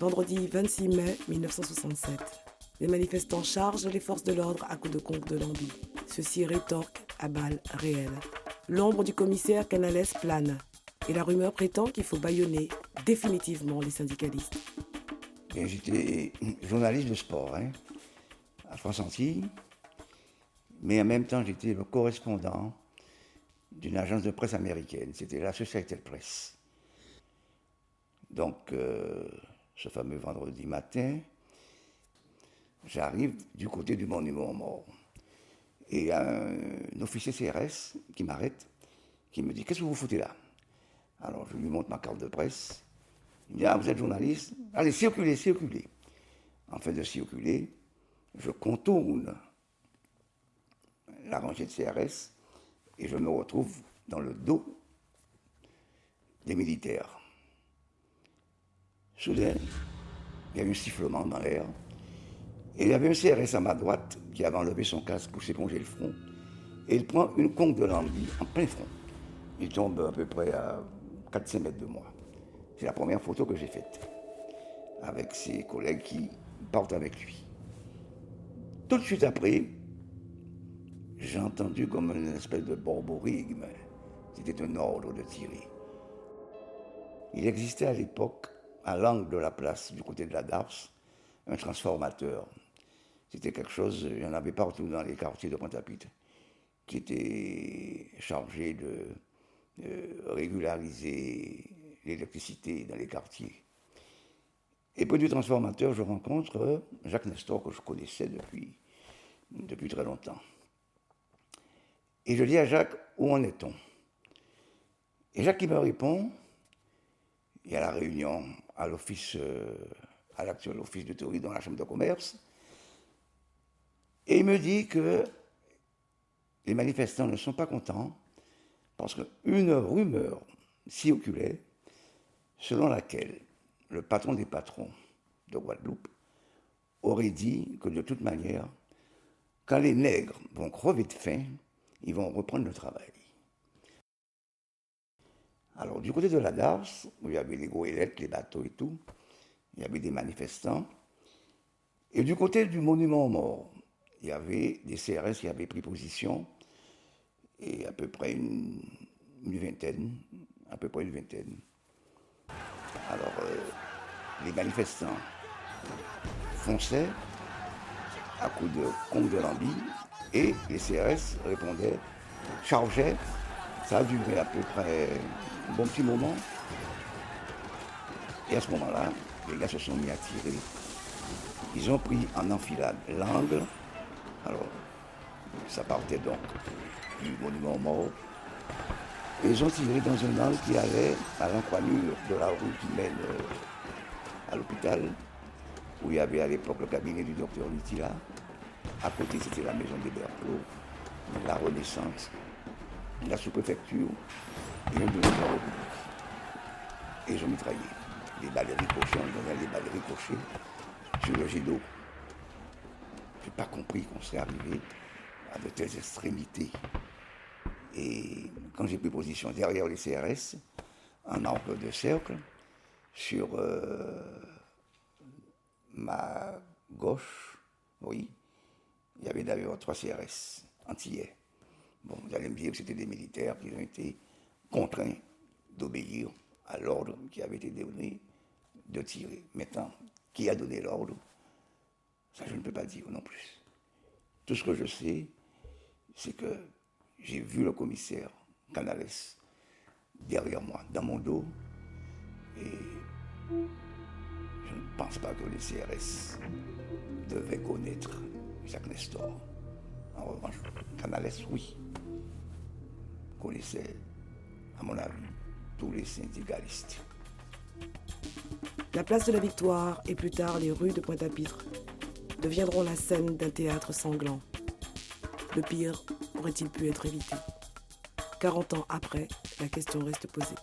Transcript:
Vendredi 26 mai 1967. Les manifestants chargent les forces de l'ordre à coups de conque de lambi. Ceux-ci rétorquent à balles réelles. L'ombre du commissaire Canales plane. Et la rumeur prétend qu'il faut bâillonner définitivement les syndicalistes. Et j'étais journaliste de sport à France Antilles, mais en même temps j'étais le correspondant d'une agence de presse américaine. C'était l'Associated Press. Donc, ce fameux vendredi matin, j'arrive du côté du monument aux morts. Et il y a un officier CRS qui m'arrête, qui me dit « Qu'est-ce que vous foutez là ?» Alors je lui montre ma carte de presse. Il me dit « Ah, vous êtes journaliste? Allez, circulez, circulez. » En fait de circuler, je contourne la rangée de CRS et je me retrouve dans le dos des militaires. Soudain, il y a eu un sifflement dans l'air. Et il y avait un CRS à ma droite qui avait enlevé son casque pour s'éponger le front. Et il prend une conque de lambi en plein front. Il tombe à peu près à 4-5 mètres de moi. C'est la première photo que j'ai faite, avec ses collègues qui partent avec lui. Tout de suite après, j'ai entendu comme une espèce de borborigme. C'était un ordre de tirer. Il existait à l'époque, à l'angle de la place, du côté de la Darse, un transformateur. C'était quelque chose, il y en avait partout dans les quartiers de Pointe-à-Pitre, qui était chargé de régulariser l'électricité dans les quartiers. Et près du transformateur, je rencontre Jacques Nestor, que je connaissais depuis très longtemps. Et je dis à Jacques, où en est-on? Et Jacques qui me répond, il y a la réunion à l'office, à l'actuel office de tourisme dans la chambre de commerce, et il me dit que les manifestants ne sont pas contents parce qu'une rumeur circulait selon laquelle le patron des patrons de Guadeloupe aurait dit que de toute manière, quand les nègres vont crever de faim, ils vont reprendre le travail. Alors, du côté de la Darse, où il y avait les goélettes, les bateaux et tout, il y avait des manifestants. Et du côté du monument aux morts, il y avait des CRS qui avaient pris position, et à peu près une vingtaine. Alors, les manifestants fonçaient à coups de conque de lambi, et les CRS répondaient, chargeaient. Ça a duré à peu près un bon petit moment. Et à ce moment-là, les gars se sont mis à tirer. Ils ont pris en enfilade l'angle. Alors, ça partait donc du monument aux morts. Et ils ont tiré dans un angle qui allait à l'encoignure de la rue qui mène à l'hôpital, où il y avait à l'époque le cabinet du docteur Lutila. À côté, c'était la maison des Berclos, la Renaissance, la sous-préfecture et un bureau de la République. Et ils ont mitraillé. Les balles ricochées, on donnait les balles ricochées sur le jet d'eau. Je n'ai pas compris qu'on serait arrivé à de telles extrémités. Et quand j'ai pris position derrière les CRS, en angle de cercle, sur ma gauche, oui, il y avait d'ailleurs 3 CRS antillais. Bon, vous allez me dire que c'était des militaires qui ont été contraints d'obéir à l'ordre qui avait été donné de tirer. Maintenant, qui a donné l'ordre? Ça, je ne peux pas dire non plus. Tout ce que je sais, c'est que j'ai vu le commissaire Canales derrière moi, dans mon dos, et je ne pense pas que les CRS devaient connaître Jacques Nestor. En revanche, Canales, oui, connaissait, à mon avis, tous les syndicalistes. La place de la Victoire et plus tard les rues de Pointe-à-Pitre deviendront la scène d'un théâtre sanglant. Le pire aurait-il pu être évité? 40 ans après, la question reste posée.